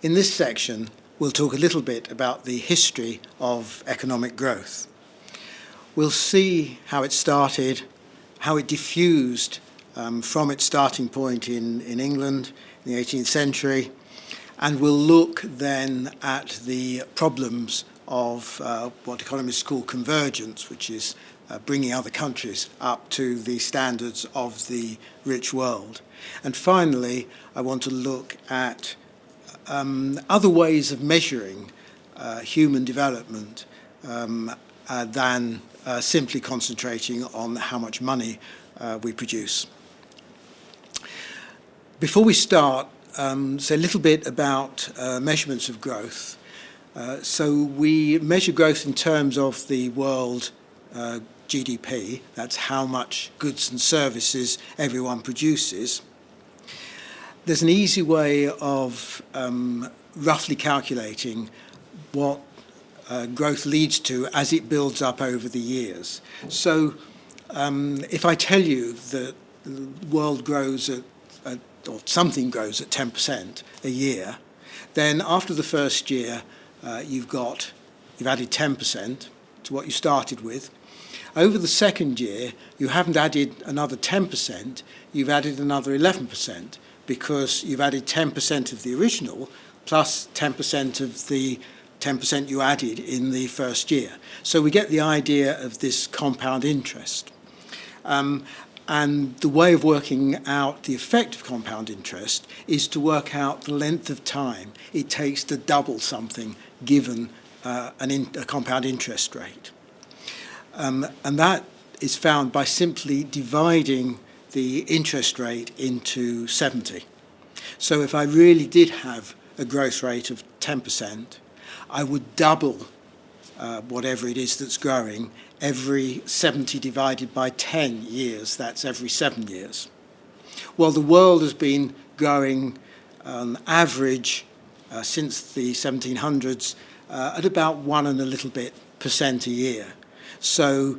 In this section, we'll talk a little bit about the history of economic growth. We'll see how it started, how it diffused from its starting point in England in the 18th century, and we'll look then at the problems of what economists call convergence, which is bringing other countries up to the standards of the rich world. And finally, I want to look at other ways of measuring human development than simply concentrating on how much money we produce. Before we start, say a little bit about measurements of growth. So we measure growth in terms of the world GDP. That's how much goods and services everyone produces. There's an easy way of roughly calculating what growth leads to as it builds up over the years. So if I tell you that the world grows or something grows at 10% a year, then after the first year, you've added 10% to what you started with. Over the second year, you haven't added another 10%, you've added another 11%, because you've added 10% of the original plus 10% of the 10% you added in the first year. So we get the idea of this compound interest. And the way of working out the effect of compound interest is to work out the length of time it takes to double something given a compound interest rate. And that is found by simply dividing the interest rate into 70. So if I really did have a growth rate of 10%, I would double whatever it is that's growing every 70 divided by 10 years. That's every 7 years. Well, the world has been growing on average since the 1700s at about 1 and a little bit % a year. So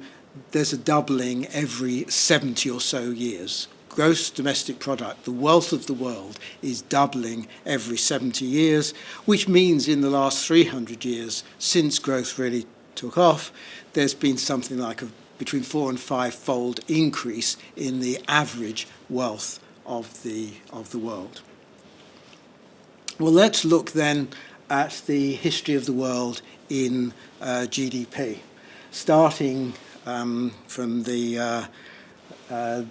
there's a doubling every 70 or so years. Gross domestic product, the wealth of the world, is doubling every 70 years, which means in the last 300 years, since growth really took off, there's been something like a between 4- and 5-fold increase in the average wealth of the world. Well, let's look then at the history of the world in GDP, starting from the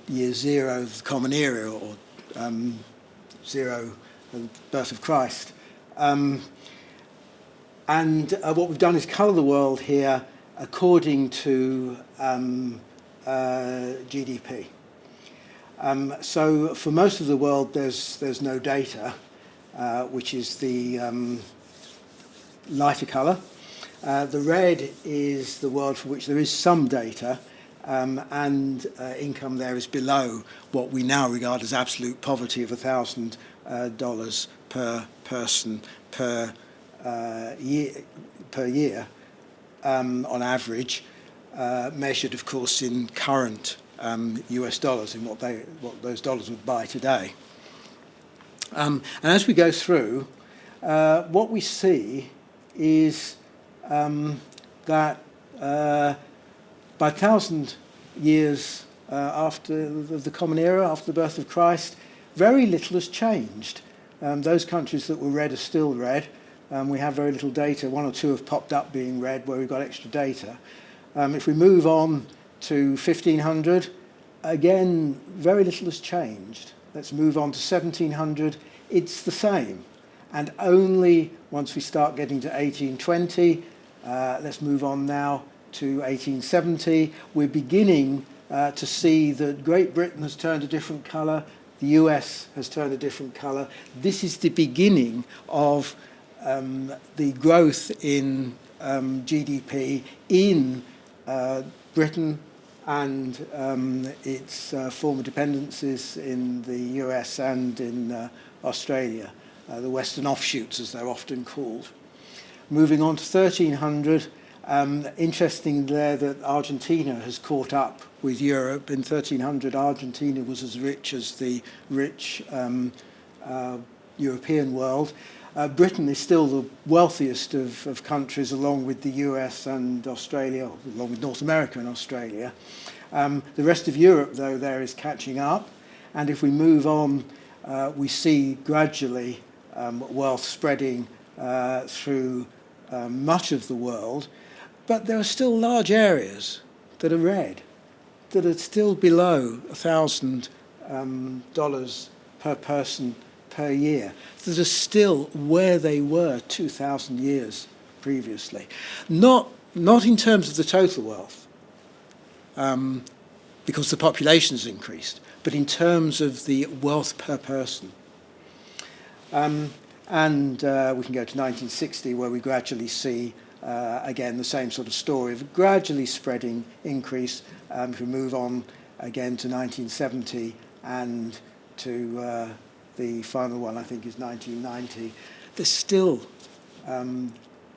year zero of the Common Era, or zero of the birth of Christ. And what we've done is colour the world here according to GDP. So for most of the world, there's no data, which is the lighter colour. The red is the world for which there is some data, and income there is below what we now regard as absolute poverty of $1,000 per person per year on average, measured, of course, in current US dollars, in what those dollars would buy today. And as we go through, what we see is that by 1,000 years after the Common Era, after the birth of Christ, very little has changed. Those countries that were red are still red. We have very little data. 1 or 2 have popped up being red where we've got extra data. If we move on to 1500, again, very little has changed. Let's move on to 1700. It's the same. And only once we start getting to 1820, let's move on now to 1870, we're beginning to see that Great Britain has turned a different colour, the US has turned a different colour. This is the beginning of the growth in GDP in Britain and its former dependencies in the US and in Australia, the Western offshoots as they're often called. Moving on to 1300, interesting there that Argentina has caught up with Europe. In 1300, Argentina was as rich as the rich European world. Britain is still the wealthiest of countries, along with the US and Australia, along with North America and Australia. The rest of Europe, though, there is catching up. And if we move on, we see gradually wealth spreading through much of the world. But there are still large areas that are red, that are still below $1,000 per person per year, that are still where they were 2,000 years previously. Not in terms of the total wealth, because the population has increased, but in terms of the wealth per person. And we can go to 1960, where we gradually see, again, the same sort of story of a gradually spreading increase. If we move on again to 1970 and to the final one, I think, is 1990, there's still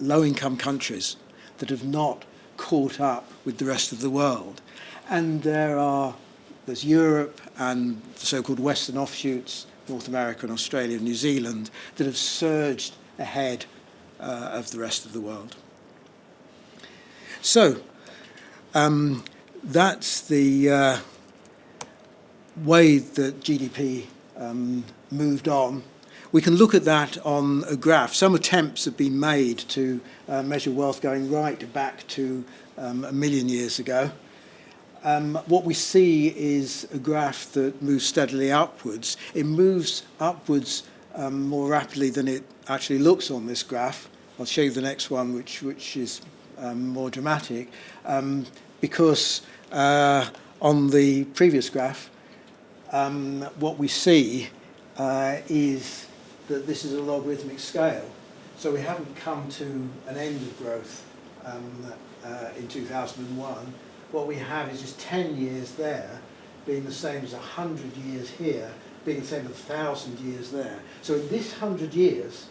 low-income countries that have not caught up with the rest of the world. And there's Europe and the so-called Western offshoots, North America and Australia and New Zealand, that have surged ahead of the rest of the world. So that's the way that GDP moved on. We can look at that on a graph. Some attempts have been made to measure wealth going right back to 1 million years ago. What we see is a graph that moves steadily upwards. It moves upwards more rapidly than it actually looks on this graph. I'll show you the next one, which is more dramatic, because on the previous graph, what we see is that this is a logarithmic scale. So we haven't come to an end of growth in 2001. What we have is just 10 years there being the same as 100 years here, being the same as 1,000 years there. So in this 100 years,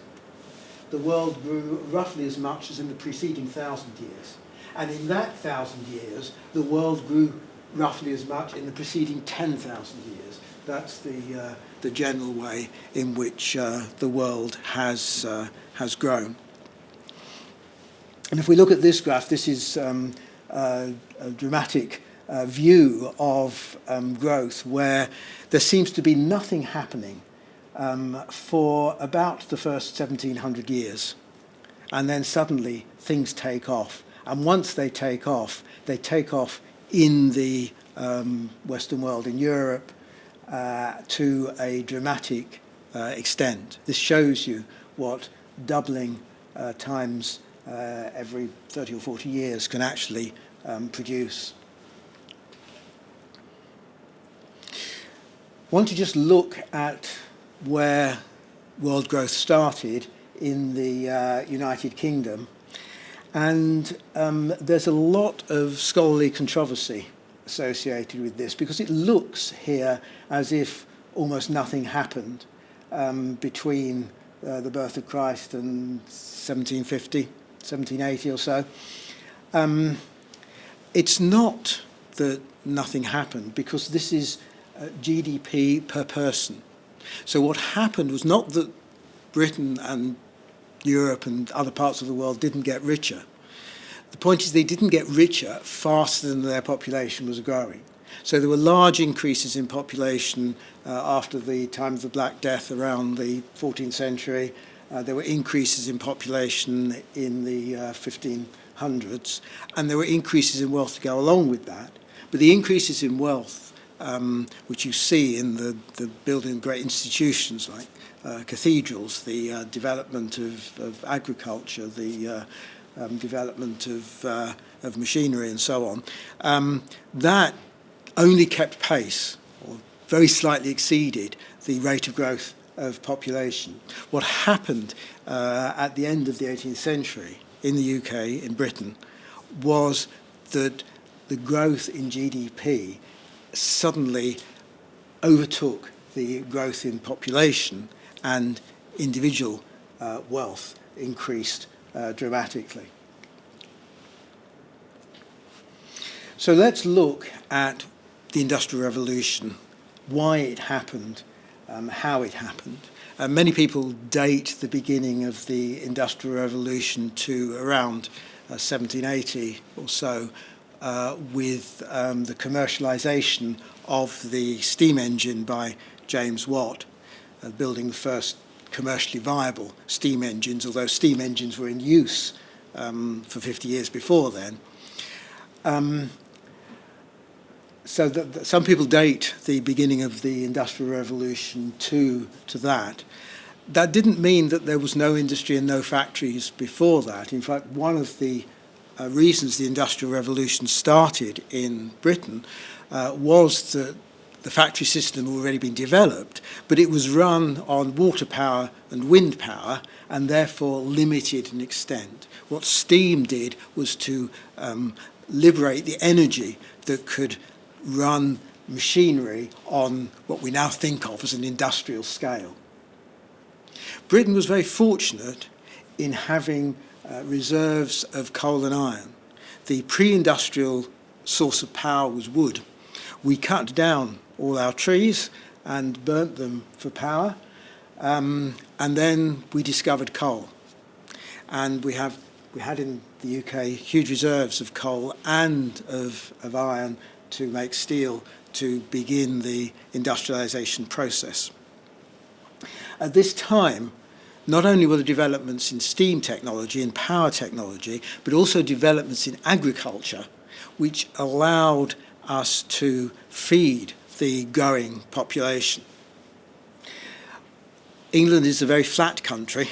the world grew roughly as much as in the preceding 1,000 years. And in that 1,000 years, the world grew roughly as much in the preceding 10,000 years. That's the general way in which the world has grown. And if we look at this graph, this is a dramatic view of growth, where there seems to be nothing happening for about the first 1,700 years. And then suddenly things take off. And once they take off in the Western world, in Europe, to a dramatic extent. This shows you what doubling times every 30 or 40 years can actually produce. I want to just look at where world growth started in the United Kingdom. And there's a lot of scholarly controversy associated with this, because it looks here as if almost nothing happened between the birth of Christ and 1750, 1780 or so. It's not that nothing happened, because this is GDP per person. So what happened was not that Britain and Europe and other parts of the world didn't get richer. The point is they didn't get richer faster than their population was growing. So there were large increases in population after the time of the Black Death around the 14th century. There were increases in population in the 1500s, and there were increases in wealth to go along with that. But the increases in wealth, which you see in the building of great institutions like cathedrals, the development of agriculture, the development of machinery and so on, that only kept pace, or very slightly exceeded, the rate of growth of population. What happened at the end of the 18th century in the UK, in Britain, was that the growth in GDP suddenly overtook the growth in population, and individual wealth increased dramatically. So let's look at the Industrial Revolution, why it happened, how it happened. Many people date the beginning of the Industrial Revolution to around 1780 or so, with the commercialisation of the steam engine by James Watt, building the first commercially viable steam engines, although steam engines were in use for 50 years before then. So that some people date the beginning of the Industrial Revolution to that. That didn't mean that there was no industry and no factories before that. In fact, one of the reasons the Industrial Revolution started in Britain was that the factory system had already been developed, but it was run on water power and wind power, and therefore limited in extent. What steam did was to liberate the energy that could run machinery on what we now think of as an industrial scale. Britain was very fortunate in having reserves of coal and iron. The pre-industrial source of power was wood. We cut down all our trees and burnt them for power, and then we discovered coal. And we had in the UK huge reserves of coal and of iron to make steel to begin the industrialisation process. At this time, not only were the developments in steam technology and power technology, but also developments in agriculture, which allowed us to feed the growing population. England is a very flat country,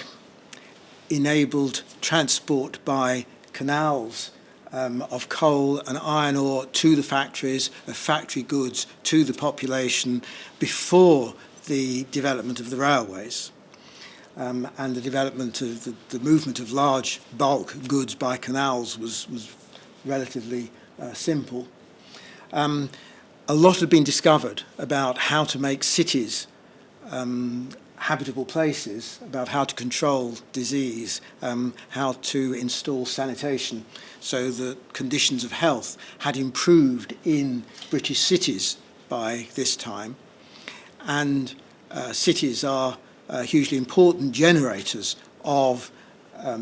enabled transport by canals of coal and iron ore to the factories, of factory goods to the population before the development of the railways and the development of the movement of large bulk goods by canals was relatively simple. A lot had been discovered about how to make cities habitable places, about how to control disease, how to install sanitation, so that conditions of health had improved in British cities by this time. And cities are hugely important generators of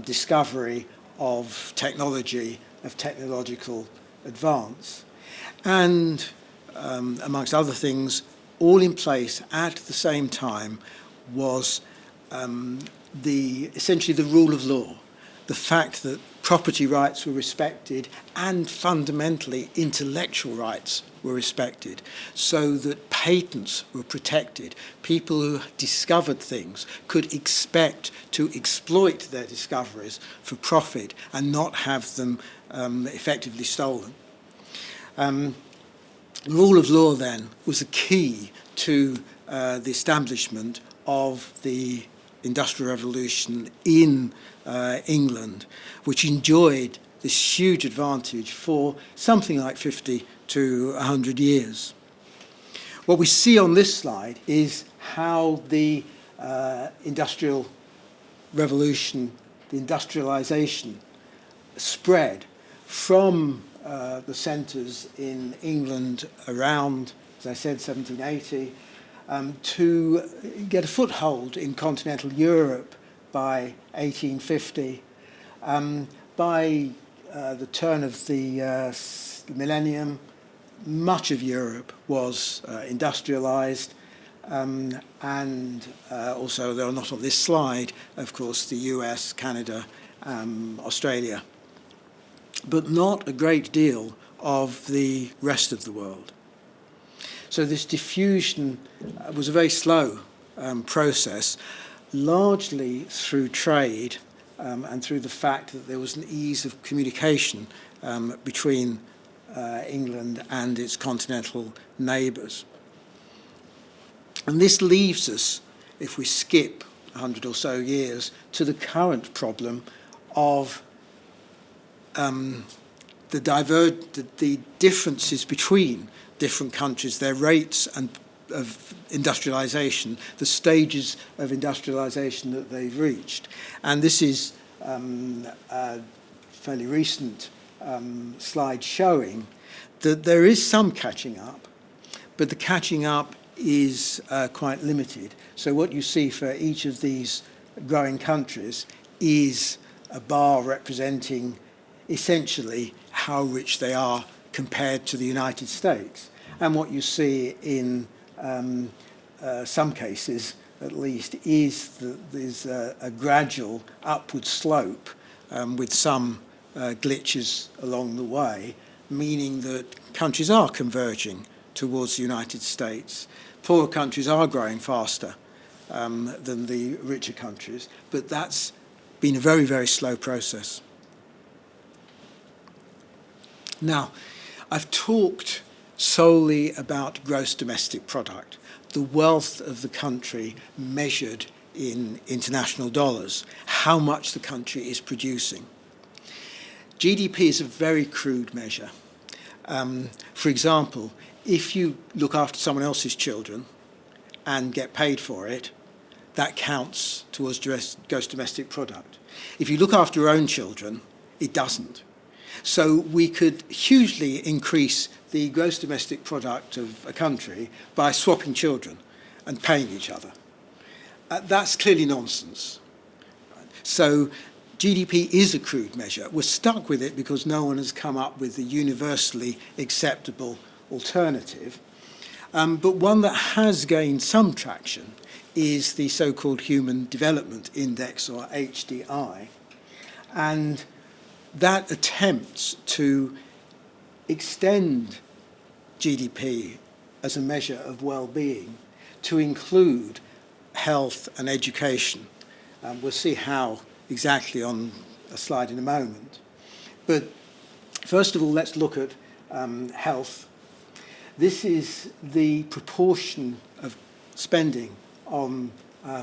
discovery, of technology, of technological advance. And amongst other things, all in place at the same time was essentially the rule of law, the fact that property rights were respected and fundamentally intellectual rights were respected, so that patents were protected. People who discovered things could expect to exploit their discoveries for profit and not have them effectively stolen. The rule of law then was a key to the establishment of the Industrial Revolution in England, which enjoyed this huge advantage for something like 50 to 100 years. What we see on this slide is how the Industrial Revolution, the industrialisation, spread from the centres in England around, as I said, 1780, to get a foothold in continental Europe by 1850. By the turn of the millennium, much of Europe was industrialised, and also, though not on this slide, of course, the US, Canada, Australia, but not a great deal of the rest of the world. So this diffusion was a very slow process, largely through trade and through the fact that there was an ease of communication between England and its continental neighbours. And this leaves us, if we skip 100 or so years, to the current problem of the differences between different countries, their rates of industrialisation, the stages of industrialisation that they've reached. And this is a fairly recent slide showing that there is some catching up, but the catching up is quite limited. So what you see for each of these growing countries is a bar representing essentially how rich they are compared to the United States. And what you see in some cases, at least, is that there's a gradual upward slope with some glitches along the way, meaning that countries are converging towards the United States. Poorer countries are growing faster than the richer countries, but that's been a very, very slow process. Now, I've talked solely about gross domestic product, the wealth of the country measured in international dollars, how much the country is producing. GDP is a very crude measure. For example, if you look after someone else's children and get paid for it, that counts towards gross domestic product. If you look after your own children, it doesn't. So we could hugely increase the gross domestic product of a country by swapping children and paying each other. That's clearly nonsense. So GDP is a crude measure. We're stuck with it because no one has come up with a universally acceptable alternative. But one that has gained some traction is the so-called Human Development Index, or HDI. And that attempts to extend GDP as a measure of well-being to include health and education. We'll see how exactly on a slide in a moment. But first of all, let's look at health. This is the proportion of spending on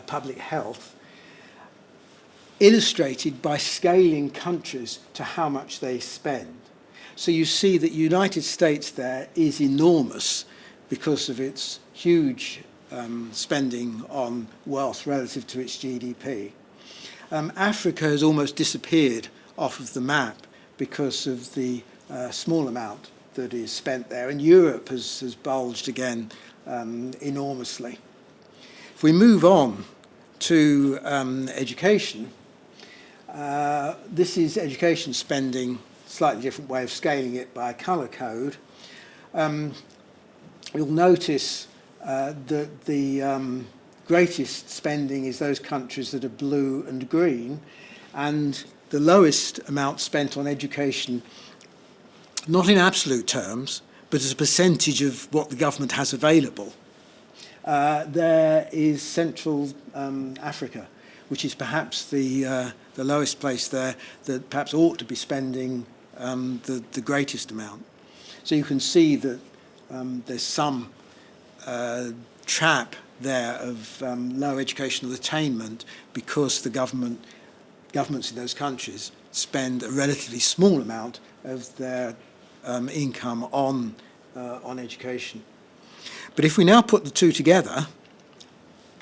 public health illustrated by scaling countries to how much they spend. So you see that the United States there is enormous because of its huge spending on wealth relative to its GDP. Africa has almost disappeared off of the map because of the small amount that is spent there, and Europe has bulged again enormously. If we move on to education, this is education spending, slightly different way of scaling it by colour code. You'll notice that the greatest spending is those countries that are blue and green, and the lowest amount spent on education, not in absolute terms, but as a percentage of what the government has available. There is Central Africa, which is perhaps the lowest place there that perhaps ought to be spending the greatest amount. So you can see that there's some trap there of low educational attainment because the governments in those countries spend a relatively small amount of their income on education. But if we now put the two together,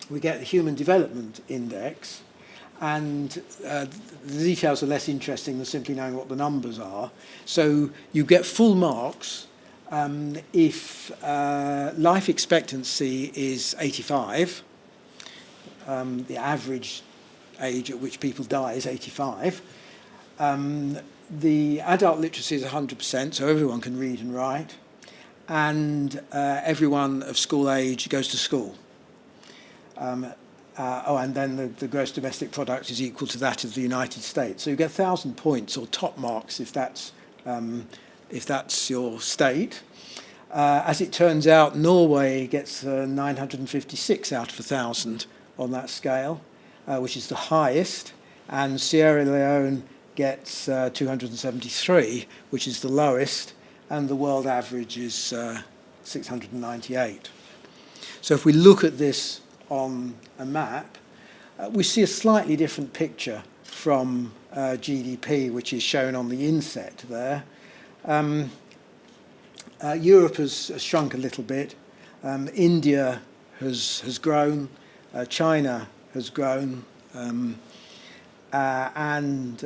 we get the Human Development Index, and the details are less interesting than simply knowing what the numbers are. So you get full marks if life expectancy is 85, the average age at which people die is 85. The adult literacy is 100%, so everyone can read and write, and everyone of school age goes to school. And then the gross domestic product is equal to that of the United States. So you get 1,000 points or top marks if that's your state. As it turns out, Norway gets 956 out of 1,000 on that scale, which is the highest, and Sierra Leone gets 273, which is the lowest, and the world average is 698. So if we look at this on a map, we see a slightly different picture from GDP, which is shown on the inset there. Europe has shrunk a little bit. India has grown. China has grown. And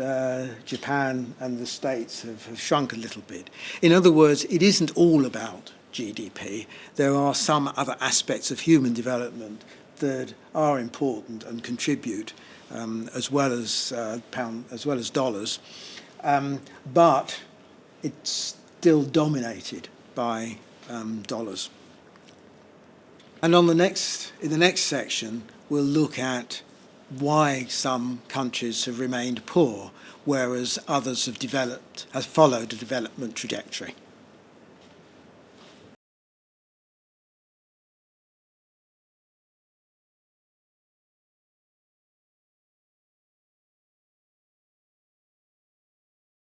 Japan and the States have shrunk a little bit. In other words, it isn't all about GDP, there are some other aspects of human development that are important and contribute as well as dollars, but it's still dominated by dollars. And in the next section, we'll look at why some countries have remained poor, whereas others have followed a development trajectory.